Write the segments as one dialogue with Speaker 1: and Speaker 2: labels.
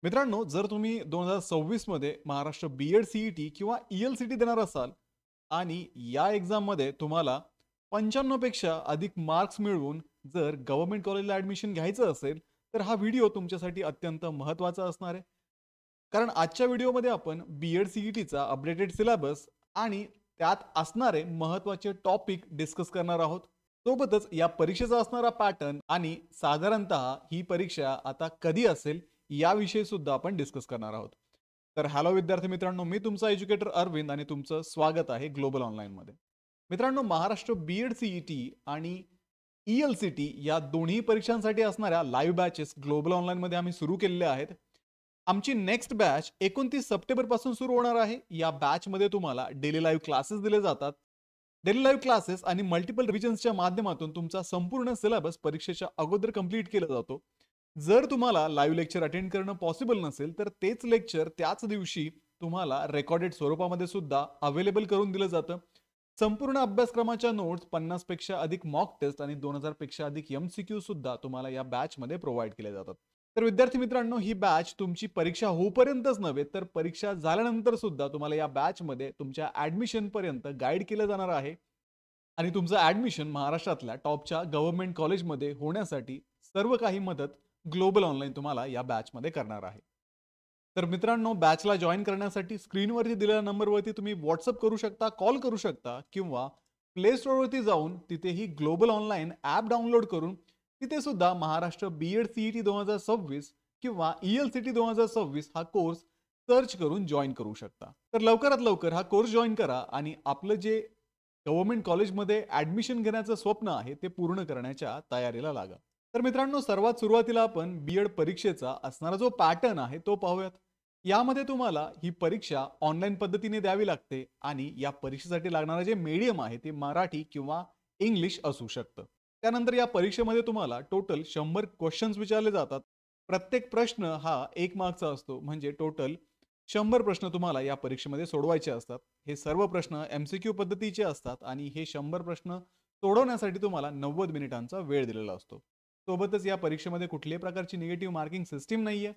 Speaker 1: मित्रांनो, जर तुम्ही 2026 मध्ये महाराष्ट्र बी-एड सी-ई-टी किंवा ई-एल-सी-टी देणार असाल आणि या एक्झाममध्ये तुम्हाला 95 पेक्षा अधिक मार्क्स मिळवून जर गव्हर्नमेंट कॉलेजला ॲडमिशन घ्यायचं असेल, तर हा व्हिडिओ तुमच्यासाठी अत्यंत महत्त्वाचा असणार आहे. कारण आजच्या व्हिडिओमध्ये आपण बी-एड सी-ई-टीचा अपडेटेड सिलेबस आणि त्यात असणारे महत्त्वाचे टॉपिक डिस्कस करणार आहोत. सोबतच या परीक्षेचा असणारा पॅटर्न आणि साधारणतः ही परीक्षा आता कधी असेल याविषयी सुद्धा आपण डिस्कस करणार आहोत. तर हॅलो विद्यार्थी मित्रांनो, मी तुमचा एज्युकेटर अरविंद आणि तुमचं स्वागत आहे ग्लोबल ऑनलाईनमध्ये. मित्रांनो, महाराष्ट्र बी-एड सी-ई-टी आणि ई-एल-सी-टी या दोन्ही परीक्षांसाठी असणाऱ्या लाईव्ह बॅचेस ग्लोबल ऑनलाईनमध्ये आम्ही सुरू केलेल्या आहेत. आमची नेक्स्ट बॅच 29 सप्टेंबर पासून सुरू होणार आहे. या बॅचमध्ये तुम्हाला डेली लाईव्ह क्लासेस दिले जातात. डेली लाईव्ह क्लासेस आणि मल्टिपल रिव्हिजन्सच्या माध्यमातून तुमचा संपूर्ण सिलेबस परीक्षेच्या अगोदर कंप्लीट केला जातो. जर तुम्हाला लाईव्ह लेक्चर अटेंड करणं पॉसिबल नसेल, तर तेच लेक्चर त्याच दिवशी तुम्हाला रेकॉर्डेड स्वरूपामध्ये सुद्धा अवेलेबल करून दिलं जातं. संपूर्ण अभ्यासक्रमाच्या नोट्स, 50 पेक्षा अधिक मॉक टेस्ट आणि 2000 पेक्षा अधिक एमसीक्यू सुद्धा तुम्हाला या बॅचमध्ये प्रोव्हाइड केले जातात. तर विद्यार्थी मित्रांनो, ही बॅच तुमची परीक्षा होईपर्यंतच नव्हे, तर परीक्षा झाल्यानंतर सुद्धा तुम्हाला या बॅचमध्ये तुमच्या ॲडमिशन पर्यंत गाईड केलं जाणार आहे आणि तुमचं ॲडमिशन महाराष्ट्रातल्या टॉपच्या गव्हर्नमेंट कॉलेजमध्ये होण्यासाठी सर्व काही मदत ग्लोबल ऑनलाईन तुम्हाला या बॅचमध्ये करणार आहे. तर मित्रांनो, बॅचला जॉईन करण्यासाठी स्क्रीनवरती दिलेल्या नंबरवरती तुम्ही व्हॉट्सअप करू शकता, कॉल करू शकता किंवा प्ले स्टोअरवरती जाऊन तिथेही ग्लोबल ऑनलाईन ॲप डाउनलोड करून तिथे सुद्धा महाराष्ट्र बी-एड सी-ई-टी 2026 किंवा ई-एल-सी-टी 2026 हा कोर्स सर्च करून जॉईन करू शकता. तर लवकरात लवकर हा कोर्स जॉईन करा आणि आपलं जे गव्हर्नमेंट कॉलेजमध्ये ॲडमिशन घेण्याचं स्वप्न आहे ते पूर्ण करण्याच्या तयारीला लागा. तर मित्रांनो, सर्वात सुरुवातीला आपण बी-एड परीक्षेचा असणारा जो पॅटर्न आहे तो पाहूयात. यामध्ये तुम्हाला ही परीक्षा ऑनलाईन पद्धतीने द्यावी लागते आणि या परीक्षेसाठी लागणारं जे मीडियम आहे ते मराठी किंवा इंग्लिश असू शकतं. त्यानंतर या परीक्षेमध्ये तुम्हाला टोटल 100 क्वेश्चन्स विचारले जातात. प्रत्येक प्रश्न हा 1 मार्कचा असतो, म्हणजे टोटल 100 प्रश्न तुम्हाला या परीक्षेमध्ये सोडवायचे असतात. हे सर्व प्रश्न एमसीक्यू पद्धतीचे असतात आणि हे 100 प्रश्न सोडवण्यासाठी तुम्हाला 90 मिनिटांचा वेळ दिलेला असतो. सोबतच या परीक्षेमध्ये कुठल्याही प्रकारची निगेटिव्ह मार्किंग सिस्टीम नाहीये.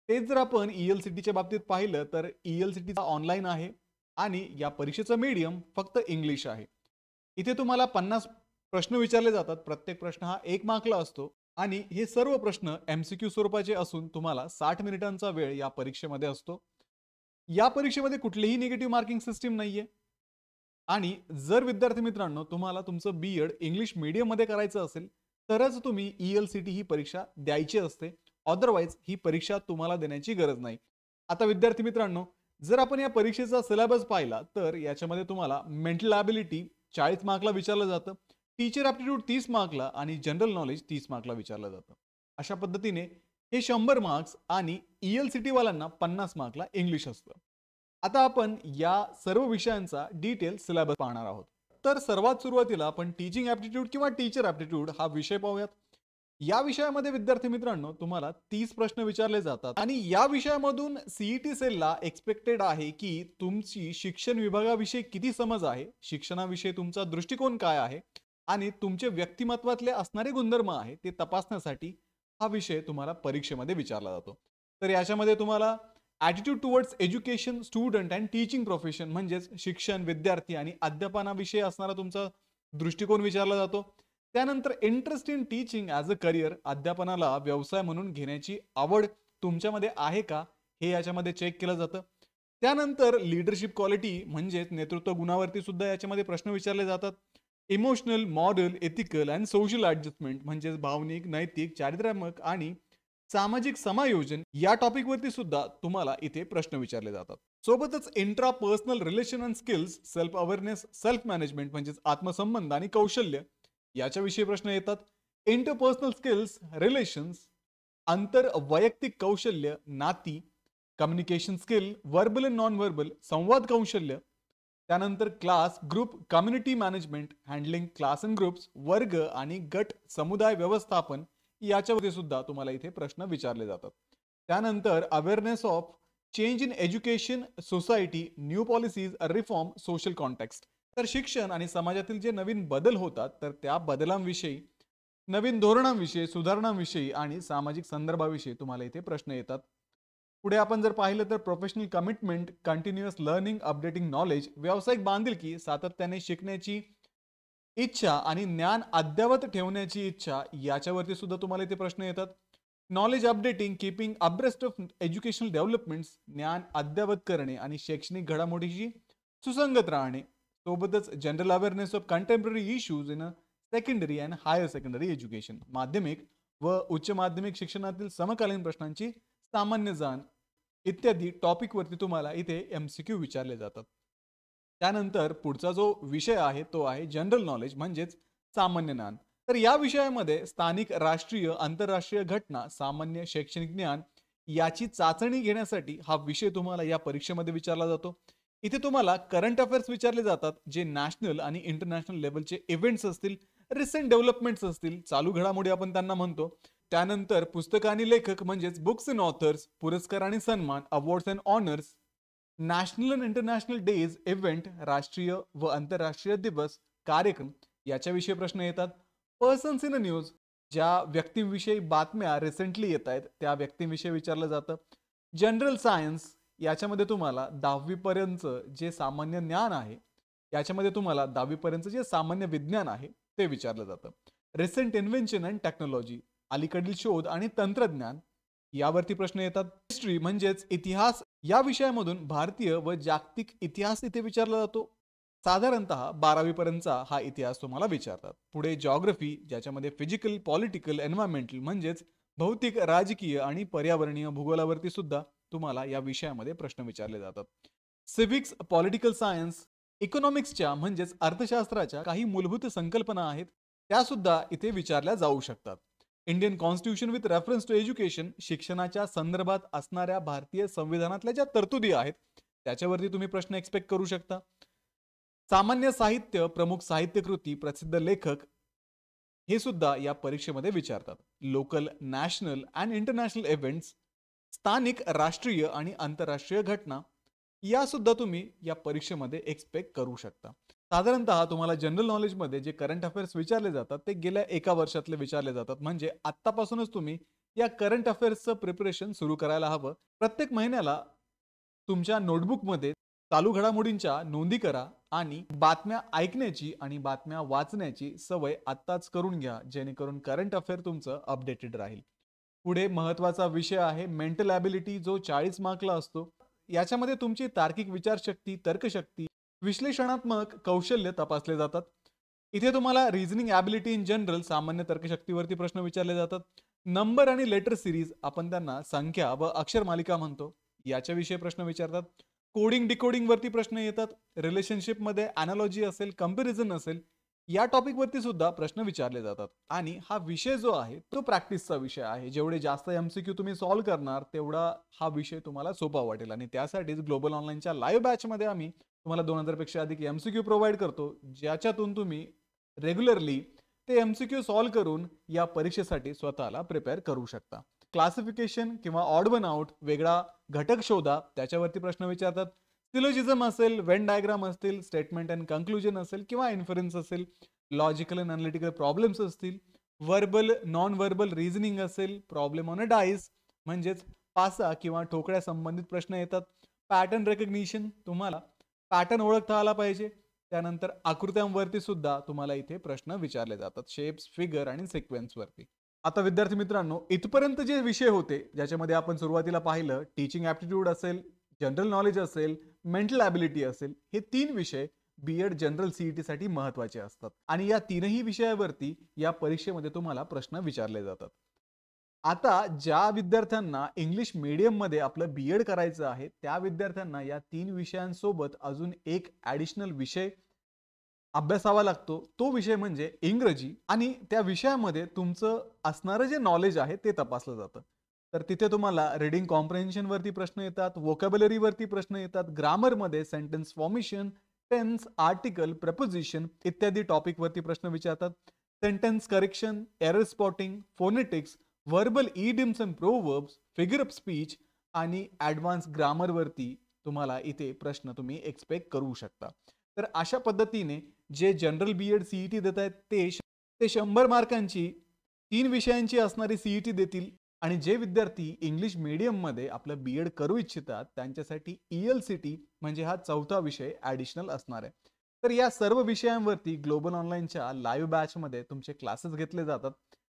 Speaker 1: तेच जर आपण ई-एल-सी-टीच्या बाबतीत पाहिलं, तर ई-एल-सी-टीचा ऑनलाईन आहे आणि या परीक्षेचं मीडियम फक्त इंग्लिश आहे. इथे तुम्हाला 50 प्रश्न विचारले जातात. प्रत्येक प्रश्न हा 1 मार्कला असतो आणि हे सर्व प्रश्न एमसीक्यू स्वरूपाचे असून तुम्हाला 60 मिनिटांचा वेळ या परीक्षेमध्ये असतो. या परीक्षेमध्ये कुठलीही निगेटिव्ह मार्किंग सिस्टीम नाहीये आणि जर विद्यार्थी मित्रांनो तुम्हाला तुमचं बी-एड इंग्लिश मीडियममध्ये करायचं असेल, तरच तुम्ही ई-एल-सी-टी ही परीक्षा द्यायची असते. अदरवाईज ही परीक्षा तुम्हाला देण्याची गरज नाही. आता विद्यार्थी मित्रांनो, जर आपण या परीक्षेचा सिलेबस पाहिला, तर याच्यामध्ये तुम्हाला मेंटल ॲबिलिटी 40 मार्कला विचारलं जातं. टीचर ॲप्टिट्यूड 30 मार्कला आणि जनरल नॉलेज 30 मार्कला विचारलं जातं. अशा पद्धतीने हे 100 मार्क्स आणि ई-एल-सी-टी वाल्यांना 50 मार्कला इंग्लिश असतं. आता आपण या सर्व विषयांचा डिटेल सिलेबस पाहणार आहोत. तर सर्वात सुरुवातीला आपण टीचिंग ॲप्टिट्यूड किंवा टीचर ॲप्टिट्यूड हा विषय पाहूयात. या विषयामध्ये विद्यार्थी मित्रांनो तुम्हाला 30 प्रश्न विचारले जातात आणि या विषयामधून सीईटी सेलला एक्सपेक्टेड आहे की तुमची शिक्षण विभागाविषयी किती समज आहे, शिक्षणाविषयी तुमचा दृष्टिकोन काय आहे आणि तुमचे व्यक्तिमत्वातले असणारे गुणधर्म आहे ते तपासण्यासाठी हा विषय तुम्हाला परीक्षेमध्ये विचारला जातो. तर याच्यामध्ये तुम्हाला attitude towards education, student and teaching profession म्हणजेच शिक्षण, विद्यार्थी आणि अध्यापनाविषयी असणारा तुमचा दृष्टिकोन विचारला जातो. त्यानंतर interest in teaching as a career, अध्यापनाला व्यवसाय म्हणून घेण्याची आवड तुमच्यामध्ये आहे का, हे याच्यामध्ये चेक केलं जातं. त्यानंतर लीडरशिप क्वालिटी म्हणजेच नेतृत्व गुणावरती सुद्धा याच्यामध्ये प्रश्न विचारले जातात. Emotional, moral, ethical and social adjustment म्हणजेच भावनिक, नैतिक, चारित्र्यात्मक आणि सामाजिक समायोजन या टॉपिकवरती सुद्धा तुम्हाला इथे प्रश्न विचारले जातात. सोबतच intra personal relation and skills, self awareness, self management म्हणजेच आत्मसंबंध आणि कौशल्य याच्याविषयी प्रश्न येतात. इंटरपर्सनल स्किल्स, रिलेशन्स, आंतर वैयक्तिक कौशल्य, नाती, communication skill, verbal and non verbal, संवाद कौशल्य. त्यानंतर class, group, community management, handling class and groups, वर्ग आणि गट समुदाय व्यवस्थापन याच्यामध्ये सुद्धा तुम्हाला इथे प्रश्न विचारले जातात. त्यानंतर awareness of change in education, society, new policies, reform, social context. तर शिक्षण आणि समाजातील जे नवीन बदल होतात तर त्या बदलांविषयी, नवीन धोरणांविषयी, सुधारणांविषयी आणि सामाजिक संदर्भाविषयी तुम्हाला इथे प्रश्न येतात. पुढे आपण जर पाहिलं तर professional commitment, continuous learning, updating knowledge, व्यावसायिक बांधिलकी, सातत्याने शिकण्याची इच्छा आणि ज्ञान अद्ययावत ठेवण्याची इच्छा, याच्यावरती सुद्धा तुम्हाला इथे प्रश्न येतात. Knowledge updating, keeping abreast of educational developments, ज्ञान अद्ययावत करणे आणि शैक्षणिक घडामोडीशी सुसंगत राहणे. सोबतच general awareness of contemporary issues in secondary and higher secondary education, माध्यमिक व उच्च माध्यमिक शिक्षणातील समकालीन प्रश्नांची सामान्य जाण इत्यादी टॉपिकवरती तुम्हाला इथे MCQ विचारले जातात. त्यानंतर पुढचा जो विषय आहे तो आहे जनरल नॉलेज म्हणजेच सामान्य ज्ञान. तर या विषयामध्ये स्थानिक, राष्ट्रीय, आंतरराष्ट्रीय घटना, सामान्य शैक्षणिक ज्ञान याची चाचणी घेण्यासाठी हा विषय तुम्हाला या परीक्षेमध्ये विचारला जातो. इथे तुम्हाला करंट अफेअर्स विचारले जातात, जे नॅशनल आणि इंटरनॅशनल लेवलचे इव्हेंट्स असतील, रिसेंट डेव्हलपमेंट्स असतील, चालू घडामोडी आपण त्यांना म्हणतो. त्यानंतर पुस्तक आणि लेखक म्हणजेच बुक्स अँड ऑथर्स, पुरस्कार आणि सन्मान, awards and honours, national and international days, event, राष्ट्रीय व आंतरराष्ट्रीय दिवस, कार्यक्रम याच्याविषयी प्रश्न येतात. पर्सन्स इन न्यूज, ज्या व्यक्तींविषयी बातम्या रिसेंटली येत आहेत त्या व्यक्तींविषयी विचारलं जातं. जनरल सायन्स, याच्यामध्ये तुम्हाला 10वी पर्यंत जे सामान्य ज्ञान आहे, याच्यामध्ये तुम्हाला 10वी पर्यंत जे सामान्य विज्ञान आहे ते विचारलं जातं. रिसेंट इन्व्हेन्शन अँड टेक्नॉलॉजी, अलीकडील शोध आणि तंत्रज्ञान यावरती प्रश्न येतात. हिस्ट्री म्हणजेच इतिहास, या विषयामधून भारतीय व जागतिक इतिहास इथे विचारला जातो. साधारणतः 12वी पर्यंतचा हा इतिहास तुम्हाला विचारतात. पुढे जॉग्रफी, ज्याच्यामध्ये फिजिकल, पॉलिटिकल, एन्व्हायरमेंटल म्हणजेच भौतिक, राजकीय आणि पर्यावरणीय भूगोलावरती सुद्धा तुम्हाला या विषयामध्ये प्रश्न विचारले जातात. सिव्हिक्स, पॉलिटिकल सायन्स, इकॉनॉमिक्सच्या म्हणजेच अर्थशास्त्राच्या काही मूलभूत संकल्पना आहेत त्या सुद्धा इथे विचारल्या जाऊ शकतात. Indian constitution with reference to education, शिक्षणाच्या संदर्भात असणाऱ्या भारतीय संविधानातल्या ज्या तरतुदी आहेत त्याच्यावरती तुम्ही प्रश्न एक्सपेक्ट करू शकता. सामान्य साहित्य, प्रमुख साहित्यकृती, प्रसिद्ध लेखक हे सुद्धा या परीक्षेमध्ये विचारतात. Local, national and international events, स्थानिक, राष्ट्रीय आणि आंतरराष्ट्रीय घटना या सुद्धा तुम्ही या परीक्षेमध्ये एक्सपेक्ट करू शकता. साधारणतः तुम्हाला जनरल नॉलेजमध्ये जे करंट अफेअर्स विचारले जातात ते गेल्या एका वर्षातले विचारले जातात. म्हणजे आत्तापासूनच तुम्ही या करंट अफेअर्सचं प्रिपरेशन सुरू करायला हवं. प्रत्येक महिन्याला तुमच्या नोटबुकमध्ये चालू घडामोडींच्या नोंदी करा आणि बातम्या ऐकण्याची आणि बातम्या वाचण्याची सवय आत्ताच करून घ्या, जेणेकरून करंट अफेअर तुमचं अपडेटेड राहील. पुढे महत्वाचा विषय आहे मेंटल ॲबिलिटी, जो 40 मार्कला असतो. याच्यामध्ये तुमची तार्किक विचारशक्ती, तर्कशक्ती, विश्लेषणात्मक कौशल्य तपासले जातात. इथे तुम्हाला रिझनिंग ॲबिलिटी इन जनरल, सामान्य तर्कशक्तीवरती प्रश्न विचारले जातात. नंबर आणि लेटर सिरीज, आपण त्यांना संख्या व अक्षर मालिका म्हणतो, याच्याविषयी प्रश्न विचारतात. कोडिंग, डिकोडिंग वरती प्रश्न येतात. रिलेशनशिप मध्ये अनालॉजी असेल, कंपॅरिझन असेल, या टॉपिक वरती सुद्धा प्रश्न विचारले जातात. आणि हा विषय जो आहे तो प्रॅक्टिसचा विषय आहे. जेवढे जास्त MCQ तुम्ही सॉल्व्ह करणार तेवढा हा विषय तुम्हाला सोपा वाटेल. आणि त्यासाठीच ग्लोबल ऑनलाईनच्या लाईव्ह बॅच मध्ये आम्ही तुम्हाला 2000 पेक्षा अधिक MCQ प्रोव्हाइड करतो, ज्याच्यातून तुम्ही रेग्युलरली ते MCQ सॉल्व्ह करून या परीक्षेसाठी स्वतःला प्रिपेअर करू शकता. क्लासिफिकेशन किंवा ऑड वन आउट, वेगळा घटक शोधा, त्याच्यावरती प्रश्न विचारतात. सिलोजिझम असेल, वेन डायग्राम असतील, स्टेटमेंट अँड कन्क्लुजन असेल किंवा इन्फरन्स असेल, लॉजिकल अँड अनालिटिकल प्रॉब्लेम्स असतील, वर्बल, नॉन वर्बल रिझनिंग असेल, प्रॉब्लेम ऑन अ डाईस म्हणजेच पासा किंवा ठोकळ्या संबंधित प्रश्न येतात. पॅटर्न रेकग्निशन, तुम्हाला पॅटर्न ओळखता आला पाहिजे. त्यानंतर आकृत्यांवरती सुद्धा तुम्हाला इथे प्रश्न विचारले जातात, शेप्स, फिगर आणि सिक्वेन्स वरती. आता विद्यार्थी मित्रांनो, इथपर्यंत जे विषय होते ज्याच्यामध्ये आपण सुरुवातीला पाहिलं, टीचिंग ॲप्टिट्यूड असेल, जनरल नॉलेज असेल, मेंटल ॲबिलिटी असेल, हे 3 विषय बीएड जनरल सीईटी साठी महत्त्वाचे असतात. आणि या तीनही विषयावरती या परीक्षेमध्ये तुम्हाला प्रश्न विचारले जातात. आता ज्या विद्यार्थ्यांना इंग्लिश मीडियम मध्ये आपलं बीएड करायचं आहे त्या विद्यार्थ्यांना या 3 विषयांसोबत अजून एक ॲडिशनल विषय अभ्यासावा लागतो. तो विषय म्हणजे इंग्रजी. आणि त्या विषयामध्ये तुमचं असणारं जे नॉलेज आहे ते तपासलं जातं. तर तिथे तुम्हाला रीडिंग कॉम्प्रिहेन्शन वरती प्रश्न येतात, व्होकॅब्युलरी वरती प्रश्न येतात, ग्रामर मध्ये sentence formation, tense, article, preposition इत्यादी टॉपिक वरती प्रश्न विचारतात. Sentence correction, error spotting, phonetics, verbal idioms and proverbs, figure of speech आणि ॲडव्हान्स ग्रामर वरती तुम्हाला इथे प्रश्न तुम्ही एक्सपेक्ट करू शकता. तर अशा पद्धतीने जे जनरल बीएड सीईटी देत आहेत ते 100 मार्कांची 3 विषयांची असणारी सीईटी देतील. आणि जे विद्यार्थी इंग्लिश मीडियममध्ये आपलं बी एड करू इच्छितात त्यांच्यासाठी ELCT म्हणजे हा चौथा विषय ॲडिशनल असणार आहे. तर या सर्व विषयांवरती ग्लोबल ऑनलाईनच्या लाईव्ह बॅचमध्ये तुमचे क्लासेस घेतले जातात.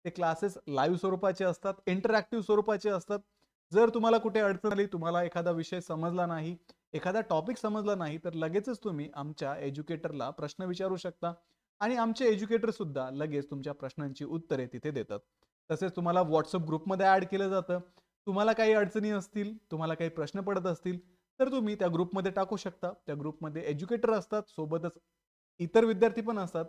Speaker 1: ते क्लासेस लाईव्ह स्वरूपाचे असतात, इंटरॅक्टिव्ह स्वरूपाचे असतात. जर तुम्हाला कुठे अडचण आली, तुम्हाला एखादा विषय समजला नाही, एखादा टॉपिक समजला नाही, तर लगेचच तुम्ही आमच्या एज्युकेटरला प्रश्न विचारू शकता आणि आमचे एज्युकेटर सुद्धा लगेच तुमच्या प्रश्नांची उत्तरे तिथे देतात. तसेच तुम्हाला WhatsApp ग्रुपमध्ये ॲड केलं जातं. तुम्हाला काही अडचणी असतील, तुम्हाला काही प्रश्न पडत असतील, तर तुम्ही त्या ग्रुपमध्ये टाकू शकता. त्या ग्रुपमध्ये एज्युकेटर असतात, सोबतच इतर विद्यार्थी पण असतात.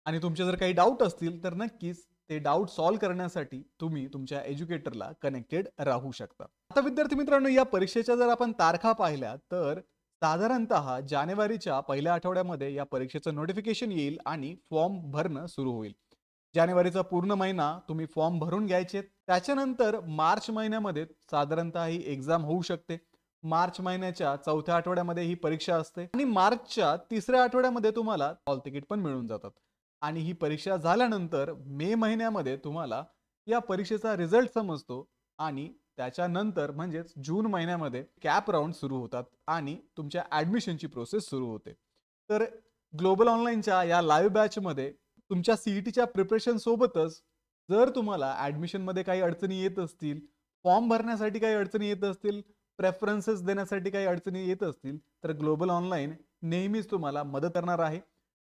Speaker 1: आणि तुमचे जर काही डाऊट असतील, तर नक्कीच ते डाऊट सॉल्व्ह करण्यासाठी तुम्ही तुमच्या एज्युकेटरला कनेक्टेड राहू शकता. आता विद्यार्थी मित्रांनो, या परीक्षेच्या जर आपण तारखा पाहिल्या, तर साधारणतः जानेवारीच्या पहिल्या आठवड्यामध्ये या परीक्षेचं नोटिफिकेशन येईल आणि फॉर्म भरणं सुरू होईल. जानेवारीचा पूर्ण महिना तुम्ही फॉर्म भरून घ्यायचे. त्याच्यानंतर मार्च महिन्यामध्ये साधारणतः ही एक्झाम होऊ शकते. मार्च महिन्याच्या चौथ्या आठवड्यामध्ये ही परीक्षा असते आणि मार्चच्या तिसऱ्या आठवड्यामध्ये तुम्हाला हॉल तिकीट पण मिळून जातात. आणि ही परीक्षा झाल्यानंतर मे महिन्यामध्ये तुम्हाला या परीक्षेचा रिझल्ट समजतो आणि त्याच्यानंतर म्हणजेच जून महिन्यामध्ये कॅप राऊंड सुरू होतात आणि तुमच्या ॲडमिशनची प्रोसेस सुरू होते. तर ग्लोबल ऑनलाईनच्या या लाईव्ह बॅचमध्ये तुमच्या CETच्या प्रिपरेशन सोबतच जर तुम्हाला ॲडमिशनमध्ये काही अडचणी येत असतील, फॉर्म भरण्यासाठी काही अडचणी येत असतील, प्रेफरन्सेस देण्यासाठी काही अडचणी येत असतील, तर ग्लोबल ऑनलाईन नेहमीच तुम्हाला मदत करणार आहे.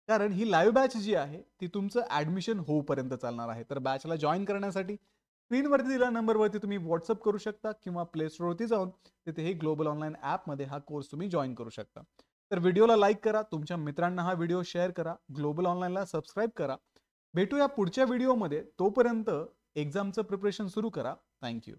Speaker 1: कारण ही लाईव्ह बॅच जी आहे ती तुमचं ॲडमिशन होऊपर्यंत चालणार आहे. तर बॅचला जॉइन करण्यासाठी स्क्रीनवरती दिलेल्या नंबरवरती तुम्ही WhatsApp करू शकता किंवा प्ले स्टोअरवरती जाऊन तिथेही ग्लोबल ऑनलाईन ॲपमध्ये हा कोर्स तुम्ही जॉइन करू शकता. तर व्हिडिओला लाईक करा, तुमच्या मित्रांना हा व्हिडिओ शेअर करा, ग्लोबल ऑनलाईनला सबस्क्राईब करा. भेटूया पुढच्या व्हिडिओमध्ये. तोपर्यंत एक्झामचं प्रिपरेशन सुरू करा. Thank you.